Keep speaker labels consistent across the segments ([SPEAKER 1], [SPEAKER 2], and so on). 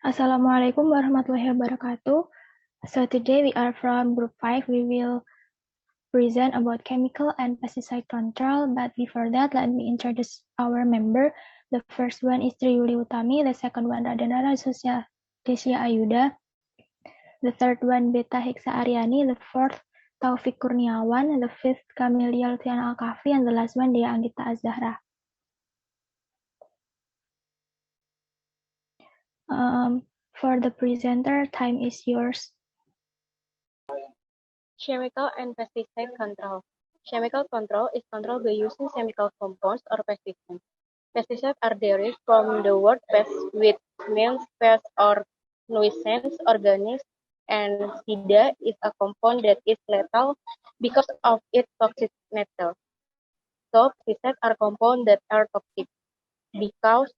[SPEAKER 1] Assalamualaikum warahmatullahi wabarakatuh. So today we are from group 5. We will present about chemical and pesticide control. But before that, let me introduce our member. The first one is Triyuli Utami. The second one Radenara Sosial Desya Ayuda. The third one Beta Hiksa Aryani. The fourth Taufik Kurniawan. The fifth Camelia Lutfiana Al-Kafi. And the last one Dea Anggita Az-Zahra. For the presenter, time is yours.
[SPEAKER 2] Chemical and pesticide control. Chemical control is control by using chemical compounds or pesticides. Pesticides are derived from the word pest, which means pest or nuisance organism, and sida is a compound that is lethal because of its toxic nature. So, pesticides are compounds that are toxic because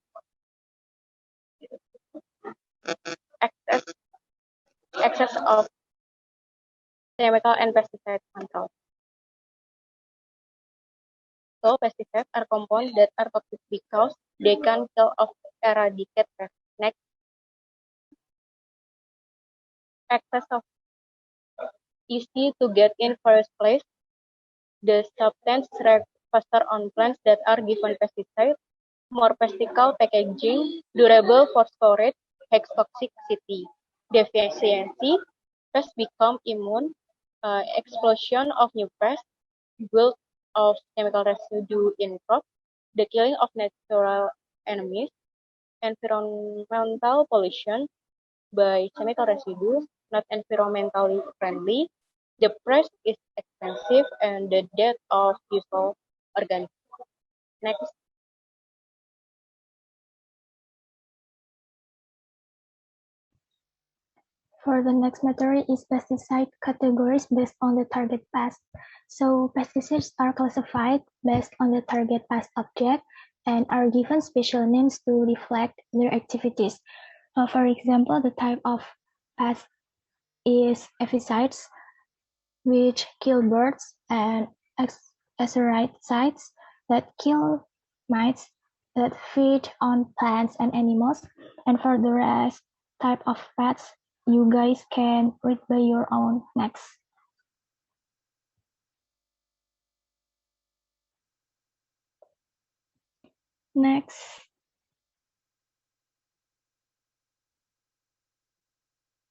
[SPEAKER 2] excess of chemical and pesticide control. So, pesticides are compounds that are toxic because they can kill or eradicate pests. Next, excess of easy to get in first place. The substance react faster on plants that are given pesticides, more practical packaging, durable for storage, high toxicity, deficiency, pests become immune, explosion of new pests, build of chemical residue in crops, the killing of natural enemies, environmental pollution by chemical residues, not environmentally friendly, the price is expensive, and the death of useful organisms. Next.
[SPEAKER 1] For the next material is pesticide categories based on the target pest. So pesticides are classified based on the target pest object and are given special names to reflect their activities. For example, the type of pest is aphicides, which kill birds, and ascaricides that kill mites that feed on plants and animals. And for the rest type of pests, you guys can read by your own. Next. Next.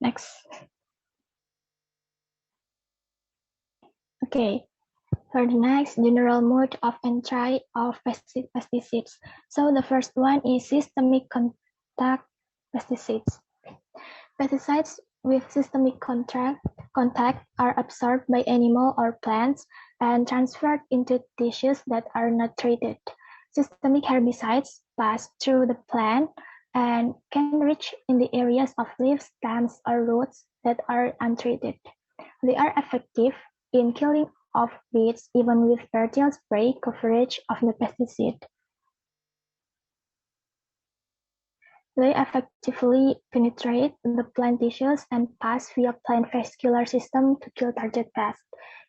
[SPEAKER 1] Next. Okay. For the next, general mode of entry of pesticides. So the first one is systemic contact pesticides. Pesticides with systemic contact are absorbed by animal or plants and transferred into tissues that are not treated. Systemic herbicides pass through the plant and can reach in the areas of leaves, stems, or roots that are untreated. They are effective in killing off weeds even with partial spray coverage of the pesticide. They effectively penetrate the plant tissues and pass via plant vascular system to kill target pests.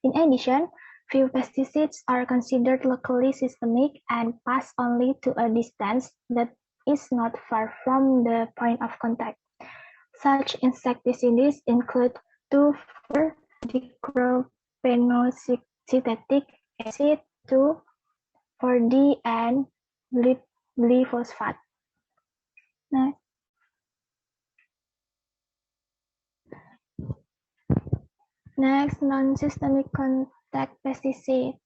[SPEAKER 1] In addition, few pesticides are considered locally systemic and pass only to a distance that is not far from the point of contact. Such insecticides include 2,4-dichlorphenoxystatic acid, 2,4-D, and glyphosate. Next, non-systemic contact pesticides.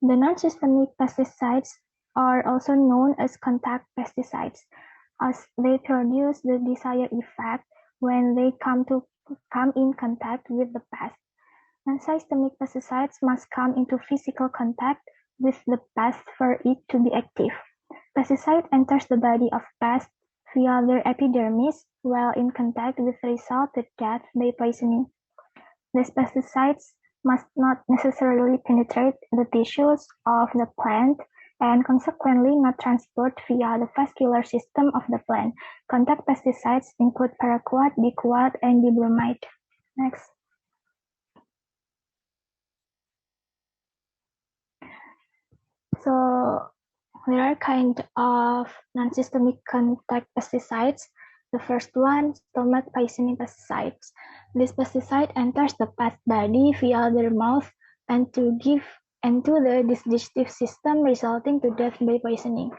[SPEAKER 1] The non-systemic pesticides are also known as contact pesticides, as they produce the desired effect when they come in contact with the pest. Non-systemic pesticides must come into physical contact with the pest for it to be active. Pesticide enters the body of pest via their epidermis while in contact with resulted death by poisoning. These pesticides must not necessarily penetrate the tissues of the plant and consequently not transport via the vascular system of the plant. Contact pesticides include paraquat, diquat, and dibromide. Next. So there are kind of non-systemic contact pesticides. The first one, stomach poisoning pesticides. This pesticide enters the pest body via their mouth and to the digestive system, resulting to death by poisoning.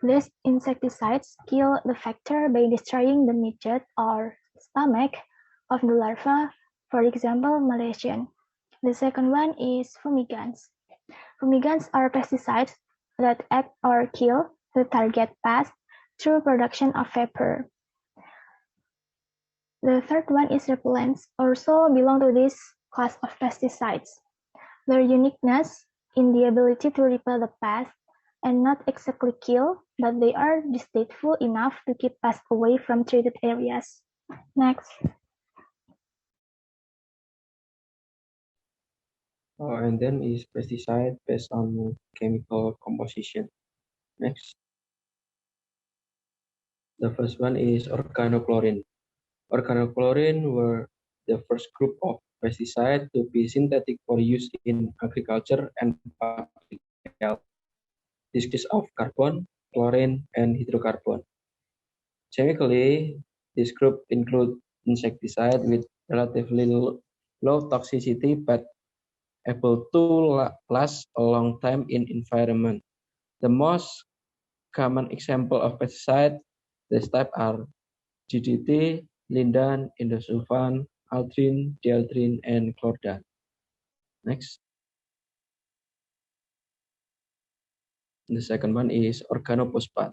[SPEAKER 1] These insecticides kill the vector by destroying the midgut or stomach of the larva, for example, Malaysian. The second one is fumigants. Fumigants are pesticides that act or kill the target pest through production of vapor. The third one is repellents, also belong to this class of pesticides. Their uniqueness in the ability to repel the pest and not exactly kill, but they are distasteful enough to keep pests away from treated areas. Next.
[SPEAKER 3] And then is pesticide based on chemical composition. Next. The first one is organochlorine. Organochlorine were the first group of pesticides to be synthetic for use in agriculture and public health. This consists of carbon, chlorine, and hydrocarbon. Chemically, this group includes insecticide with relatively low toxicity but able to last a long time in environment. The most common example of pesticide this type are DDT, lindan, endosulfan, aldrin, dieldrin, and chlordan. Next. The second one is organophosphate.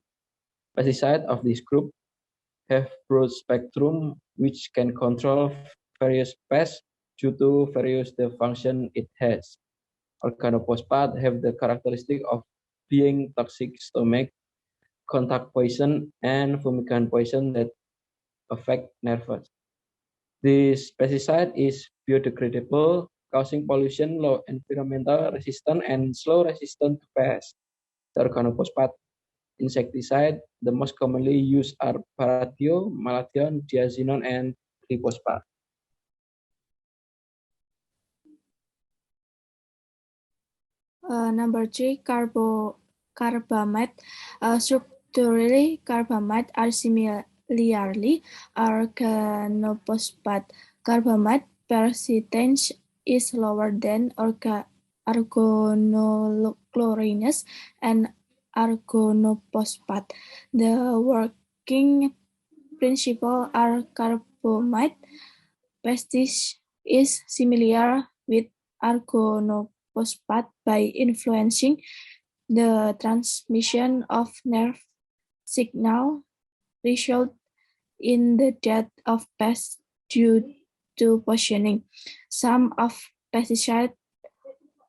[SPEAKER 3] Pesticide of this group have broad spectrum which can control various pests due to various the function it has. Organophosphate have the characteristic of being toxic stomach, contact poison, and fumigant poison that affect nerves. This pesticide is biodegradable, causing pollution, low environmental resistance, and slow resistant to pests. The organophosphate insecticide, the most commonly used are parathion, malathion, diazinon, and glyphosate.
[SPEAKER 4] Number 3, carbamide. Structurally, carbamide are similarly organophosphate. Carbamide percentage is lower than organochlorinase and organophosphate. The working principle are carbamide pesticide is similar with organophosphate by influencing the transmission of nerve signal, result in the death of pests due to poisoning. Some of pesticides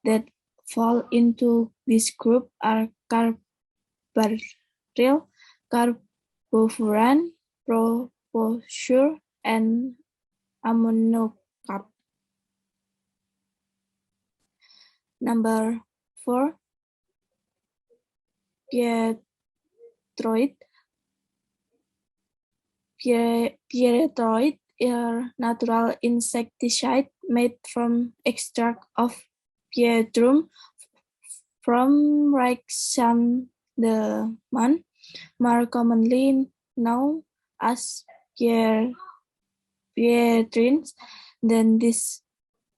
[SPEAKER 4] that fall into this group are carbaryl, carbofuran, proposure, and ammonocap. Number 4, pyrethroid. Pyrethroid are natural insecticide made from extract of pyrethrum from chrysanthemum, more commonly known as pyrethrin. Then this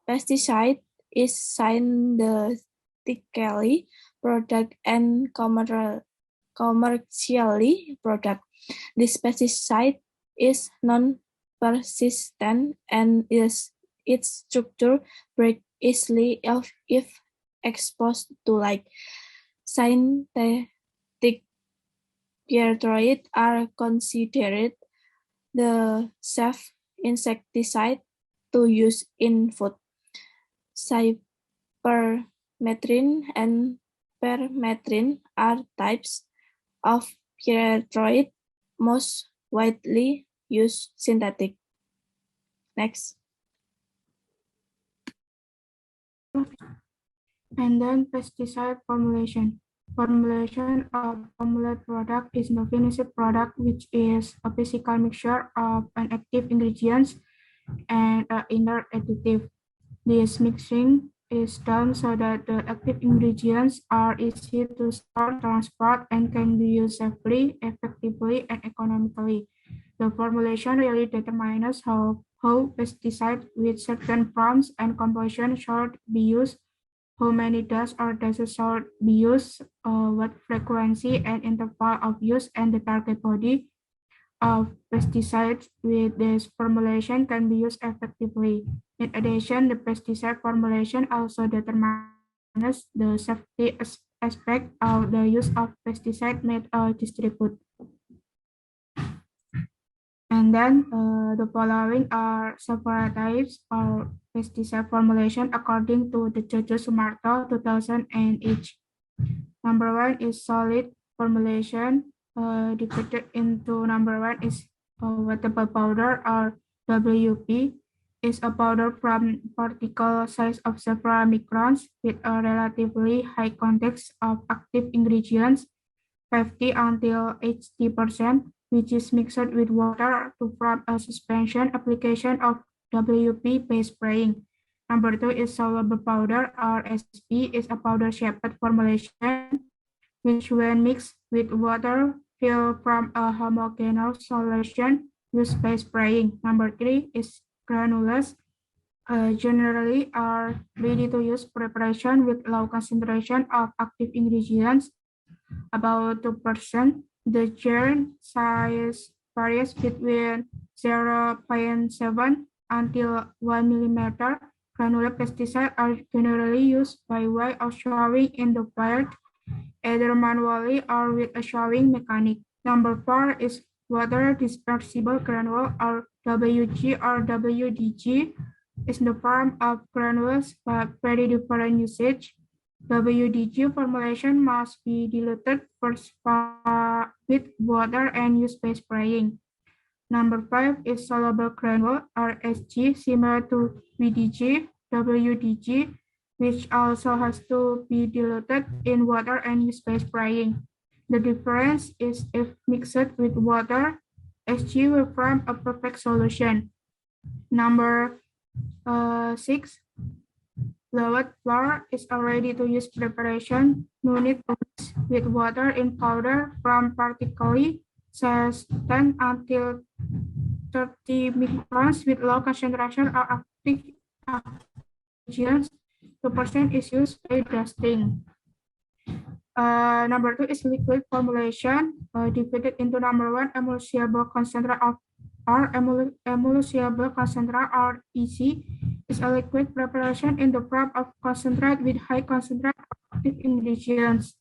[SPEAKER 4] pesticide is synthetically produced and commercially produced. This pesticide is non-persistent and its structure breaks easily if exposed to light. Synthetic pyrethroids are considered the safe insecticide to use in food. Cypermethrin and permethrin are types of pyrethroid most widely used synthetic. Next.
[SPEAKER 5] And then pesticide formulation. Formulation of formulated product is the finished product, which is a physical mixture of an active ingredients and an inert additive. This mixing is done so that the active ingredients are easy to store, transport, and can be used safely, effectively, and economically. The formulation really determines how pesticides with certain forms and composition should be used, how many does or doses should be used, what frequency and interval of use, and the target body of pesticides with this formulation can be used effectively. In addition, the pesticide formulation also determines the safety aspect of the use of pesticide made or distributed. And then the following are several types of pesticide formulation according to the Jojo Sumarto 2008. Number one is solid formulation. Divided into number one is wettable powder or WP. Is a powder from particle size of several microns with a relatively high context of active ingredients, 50 until 80%, which is mixed with water to form a suspension application of WP-based spraying. Number two is soluble powder or SP is a powder-shaped formulation which when mixed with water will form a homogeneous solution used by spraying. Number three is granules. Generally are ready-to-use preparation with low concentration of active ingredients, about 2%. The germ size varies between 0.7 until 1 millimeter. Granular pesticides are generally used by way of showing in the field, either manually or with a showing mechanic. Number four is water dispersible granule or WG or WDG is the form of granules but very different usage. WDG formulation must be diluted first with water and used by spraying. Number five is soluble granule or SG, similar to VDG, WDG, which also has to be diluted in water and used by spraying. The difference is if mixed with water, SG will form a perfect solution. Number 6, lowered flour is a ready-to-use preparation. No need to mix with water in powder from particularly size 10 until 30 microns with low concentration of active ingredients. 2% is used by dusting. Number two is liquid formulation, divided into number one, emulsifiable concentrate of or emulsifiable concentrate or EC is a liquid preparation in the form of concentrate with high concentrate of active ingredients.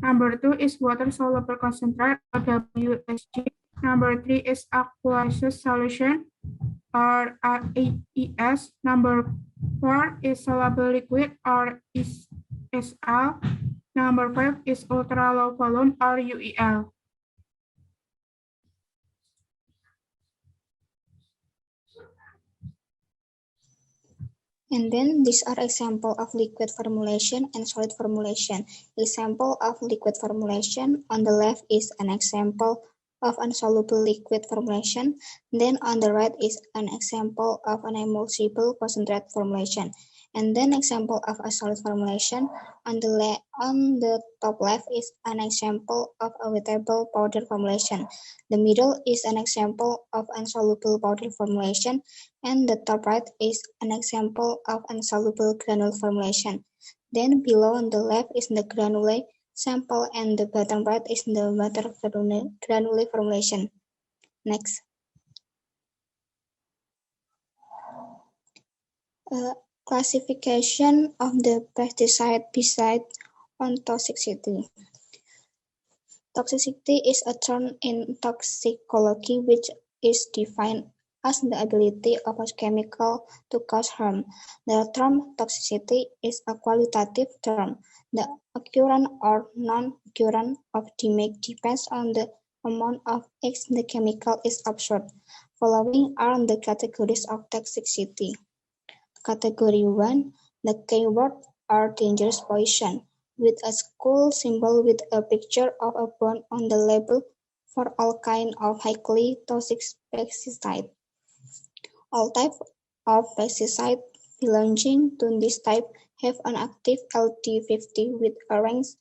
[SPEAKER 5] Number two is water soluble concentrate or WSG. Number three is aqueous solution or AES. Number four is soluble liquid or SL. Number five is ultra low volume or UEL.
[SPEAKER 6] And then these are examples of liquid formulation and solid formulation. Example of liquid formulation on the left is an example of insoluble liquid formulation. Then on the right is an example of an emulsifiable concentrate formulation. And then example of a solid formulation. On the top left is an example of a wettable powder formulation. The middle is an example of insoluble powder formulation, and the top right is an example of insoluble granule formulation. Then below on the left is the granule sample, and the bottom right is the water granule formulation. Next. Classification of the pesticide based on toxicity. Toxicity is a term in toxicology which is defined as the ability of a chemical to cause harm. The term toxicity is a qualitative term. The occurrence or non-occurrence of damage depends on the amount of X the chemical is absorbed. Following are the categories of toxicity. Category 1, the keyword are dangerous poison, with a skull symbol with a picture of a bone on the label for all kinds of highly toxic pesticides. All types of pesticides belonging to this type have an active LD50 with a range